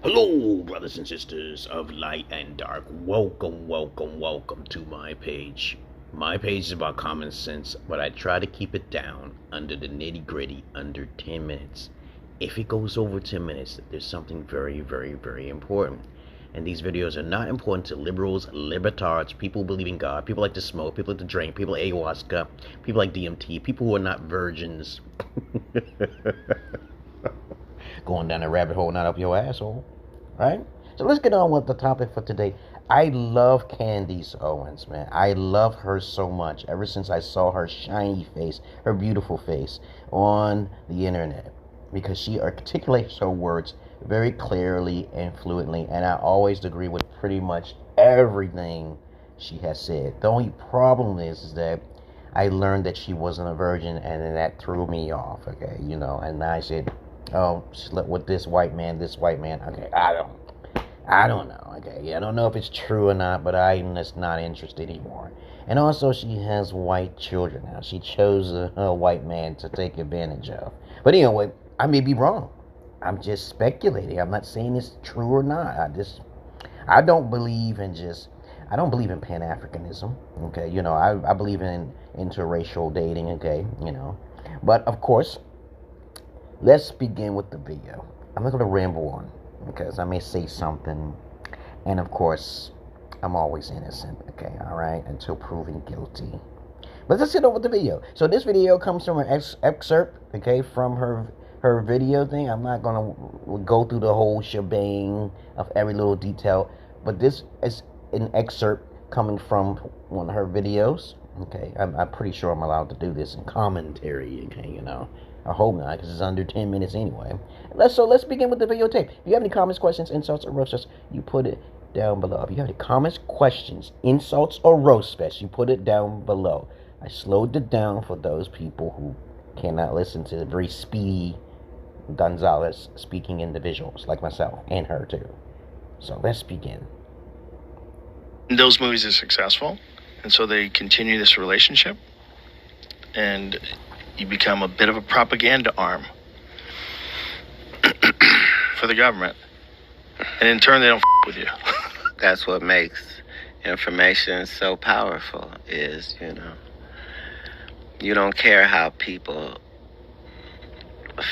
Hello, brothers and sisters of light and dark. Welcome to my page. My page is about common sense, but I try to keep it down under the nitty gritty, under 10 minutes. If it goes over 10 minutes, there's something very important. And these videos are not important to liberals, libertards, people who believe in God, people like to smoke, people like to drink, people like ayahuasca, people like DMT, people who are not virgins. Going down a rabbit hole, not up your asshole. Right? So let's get on with the topic for today. I love Candace Owens, man. I love her so much ever since I saw her shiny face, her beautiful face on the internet. Because she articulates her words very clearly and fluently. And I always agree with pretty much everything she has said. The only problem is that I learned that she wasn't a virgin, and then that threw me off, okay? And I said, oh, she slept with this white man. Okay, I don't know. Okay, I don't know if it's true or not, but I'm just not interested anymore. And also, she has white children now. She chose a white man to take advantage of. But anyway, I may be wrong. I'm just speculating. I'm not saying it's true or not. I don't believe in Pan-Africanism. Okay, I believe in interracial dating. Okay, but of course, let's begin with the video. I'm not going to ramble on because I may say something, and of course, I'm always innocent, okay, all right, until proven guilty. But let's get on with the video. So this video comes from an excerpt, okay, from her video thing. I'm not going to go through the whole shebang of every little detail, but this is an excerpt coming from one of her videos, okay. I'm pretty sure I'm allowed to do this in commentary, okay, I hope not, because it's under 10 minutes anyway. Let's begin with the videotape. If you have any comments, questions, insults, or roast, you put it down below. If you have any comments, questions, insults, or roast fest, you put it down below. I slowed it down for those people who cannot listen to the very speedy Gonzalez speaking individuals like myself and her too. So let's begin. Those movies are successful, and so they continue this relationship, and you become a bit of a propaganda arm for the government. And in turn, they don't with you. That's what makes information so powerful is, you don't care how people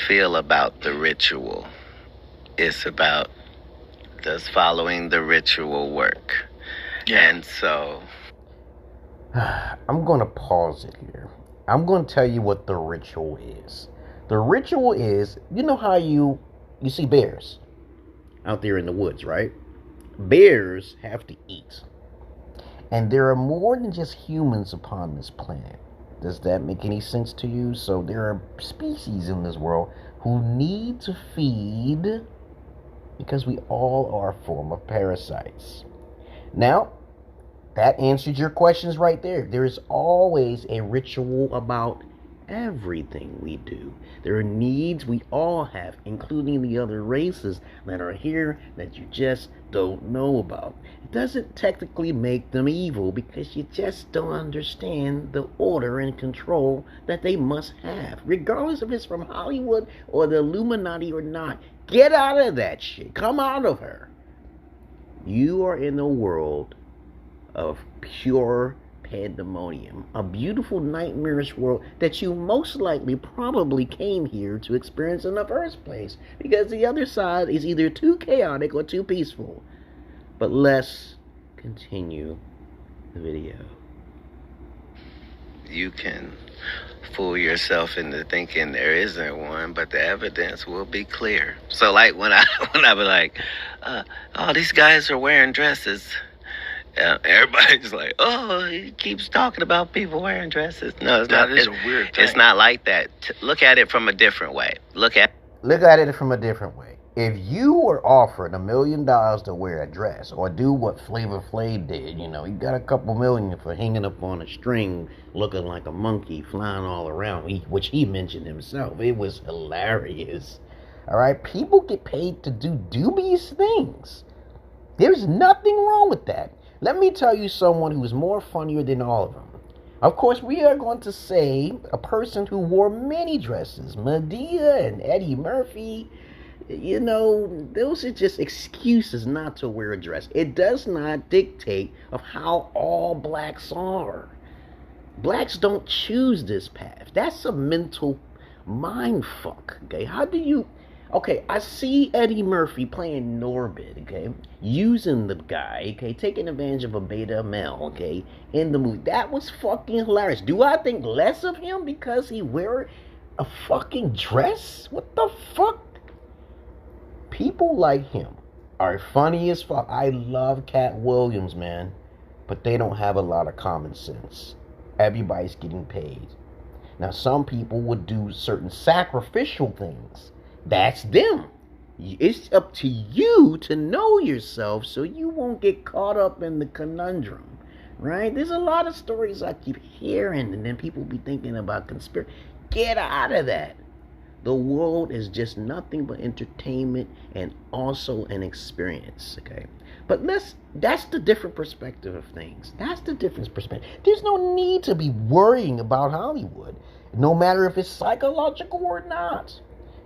feel about the ritual. It's about, does following the ritual work? Yeah. And so I'm going to pause it here. I'm going to tell you what the ritual is. The ritual is, how you see bears out there in the woods, right? Bears have to eat. And there are more than just humans upon this planet. Does that make any sense to you? So there are species in this world who need to feed because we all are a form of parasites. Now, that answers your questions right there. There is always a ritual about everything we do. There are needs we all have, including the other races that are here that you just don't know about. It doesn't technically make them evil because you just don't understand the order and control that they must have, regardless if it's from Hollywood or the Illuminati or not. Get out of that shit. Come out of her. You are in a world of pure pandemonium, a beautiful nightmarish world that you most likely probably came here to experience in the first place, because the other side is either too chaotic or too peaceful. But let's continue the video. you can fool yourself into thinking there isn't one, but the evidence will be clear. So like when I be like, oh, these guys are wearing dresses. Everybody's like, oh, he keeps talking about people wearing dresses. No, it's not. That is a weird thing. It's not like that. Look at it from a different way. Look at it from a different way. If you were offered $1 million to wear a dress or do what Flavor Flav did, you got a couple million for hanging up on a string looking like a monkey flying all around, which he mentioned himself. It was hilarious. All right, people get paid to do dubious things. There's nothing wrong with that. Let me tell you someone who's more funnier than all of them. Of course, we are going to say a person who wore many dresses, Medea and Eddie Murphy. You know, those are just excuses not to wear a dress. It does not dictate of how all blacks are. Blacks don't choose this path. That's a mental mind fuck. Okay, how do you? Okay, I see Eddie Murphy playing Norbit. Okay, using the guy. Okay, taking advantage of a beta male. Okay, in the movie. That was fucking hilarious. Do I think less of him because he wear a fucking dress? What the fuck? People like him are funny as fuck. I love Katt Williams, man, but they don't have a lot of common sense. Everybody's getting paid. Now, some people would do certain sacrificial things. That's them. It's up to you to know yourself so you won't get caught up in the conundrum, right? There's a lot of stories I keep hearing, and then people be thinking about conspiracy. Get out of that. The world is just nothing but entertainment and also an experience, okay? But that's the different perspective of things. That's the different perspective. There's no need to be worrying about Hollywood, no matter if it's psychological or not.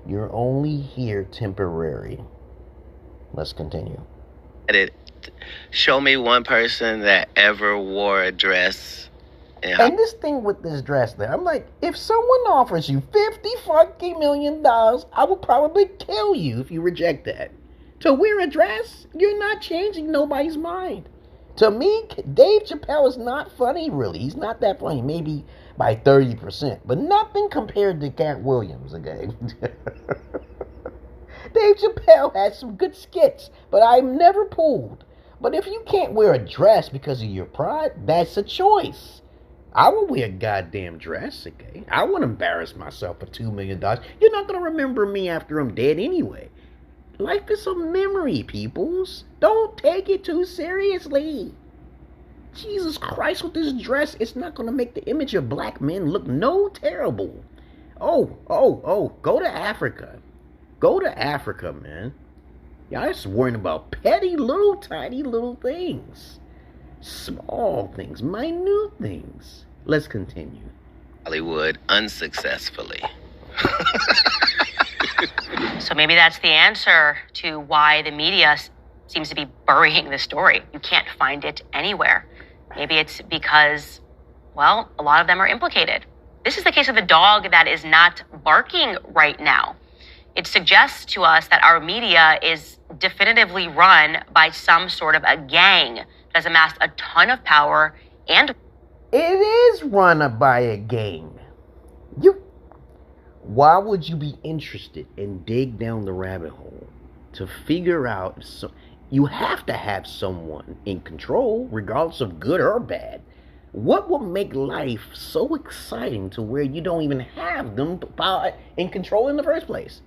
You're only here temporary. Let's continue. Show me one person that ever wore a dress. And this thing with this dress there, I'm like, if someone offers you $50 million, I will probably kill you if you reject that. To wear a dress, you're not changing nobody's mind. To me, Dave Chappelle is not funny, really. He's not that funny, maybe by 30%, but nothing compared to Katt Williams, okay? Dave Chappelle has some good skits, but I'm never pulled. But if you can't wear a dress because of your pride, that's a choice. I will wear a goddamn dress, okay? I won't embarrass myself for $2 million. You're not going to remember me after I'm dead anyway. Life is a memory, peoples. Don't take it too seriously. Jesus Christ, with this dress, it's not going to make the image of black men look no terrible. Oh, go to Africa. Go to Africa, man. Y'all just worrying about petty little, tiny little things. Small things, minute things. Let's continue. Hollywood unsuccessfully. So maybe that's the answer to why the media seems to be burying the story. You can't find it anywhere. Maybe it's because, well, a lot of them are implicated. This is the case of a dog that is not barking right now. It suggests to us that our media is definitively run by some sort of a gang that has amassed a ton of power and... It is run by a gang. Why would you be interested and dig down the rabbit hole to figure out... You have to have someone in control, regardless of good or bad. What will make life so exciting to where you don't even have them in control in the first place?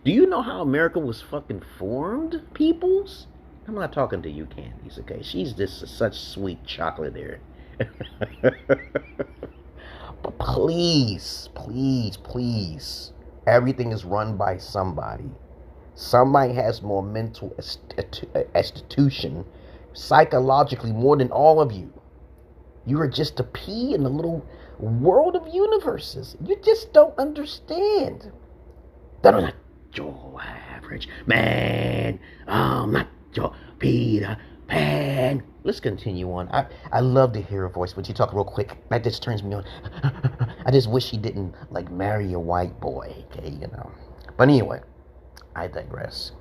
Do you know how America was fucking formed, peoples? I'm not talking to you, Candace, okay? She's just such sweet chocolate there. But please, everything is run by somebody. Somebody has more mental institution, psychologically, more than all of you. You are just a pea in a little world of universes. You just don't understand. They're not your average man. I'm not your Peter Pan. Let's continue on. I love to hear a voice, but you talk real quick. That just turns me on. I just wish he didn't, marry a white boy, okay, But anyway, I digress.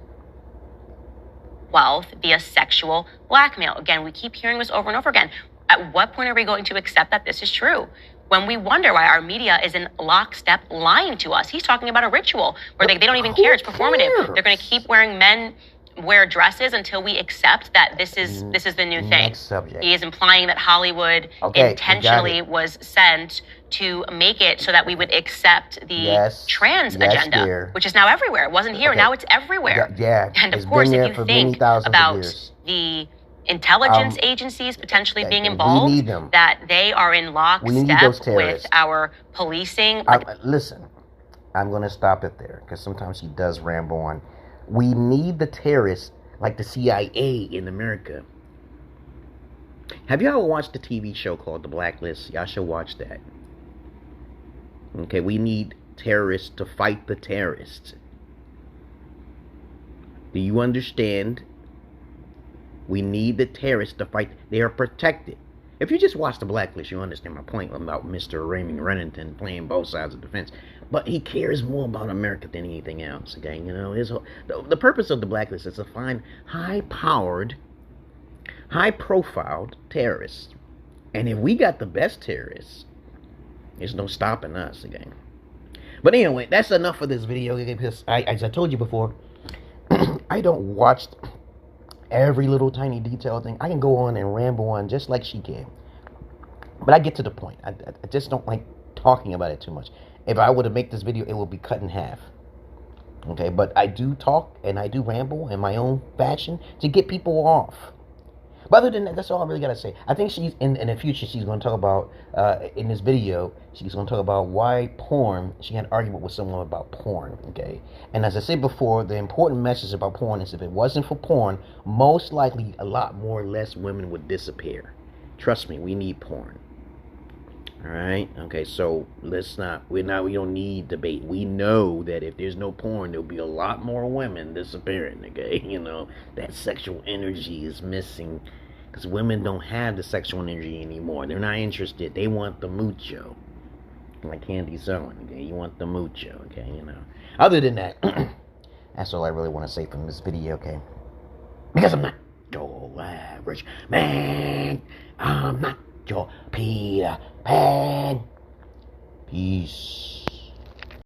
wealth via sexual blackmail. Again, we keep hearing this over and over again. At what point are we going to accept that this is true? When we wonder why our media is in lockstep lying to us. He's talking about a ritual where they don't even care. It's performative. They're going to keep men wear dresses until we accept that this is the new thing. Next subject. He is implying that Hollywood intentionally was sent to make it so that we would accept the trans agenda, dear. Which is now everywhere. It wasn't here. Now it's everywhere. Yeah. And of course, if you think about the intelligence agencies potentially being involved, that they are in lockstep with our policing. Listen, I'm going to stop it there because sometimes he does ramble on. We need the terrorists like the CIA in America. Have you ever watched the TV show called The Blacklist? Y'all should watch that. Okay, we need terrorists to fight the terrorists. Do you understand? We need the terrorists to fight. They are protected. If you just watch The Blacklist, you understand my point about Mr. Raymond Reddington playing both sides of the fence. But he cares more about America than anything else. Okay, you know, the purpose of The Blacklist is to find high-powered, high-profiled terrorists. And if we got the best terrorists, there's no stopping us again. But anyway, that's enough for this video. Because as I told you before, I don't watch every little tiny detail thing. I can go on and ramble on just like she can. But I get to the point. I just don't like talking about it too much. If I were to make this video, it would be cut in half. Okay, but I do talk and I do ramble in my own fashion to get people off. But other than that, that's all I really got to say. I think she's, in the future, she's going to talk about, in this video, she's going to talk about why porn, she had an argument with someone about porn, okay? And as I said before, the important message about porn is if it wasn't for porn, most likely a lot more or less women would disappear. Trust me, we need porn. Alright? Okay, so we don't need debate. We know that if there's no porn, there'll be a lot more women disappearing, okay? You know, that sexual energy is missing. Because women don't have the sexual energy anymore. They're not interested. They want the mucho. Like Candy's own, okay? You want the mucho, okay? You know. Other than that, that's all I really want to say from this video, okay? Because I'm not your average man. I'm not your Peter Pan. Peace.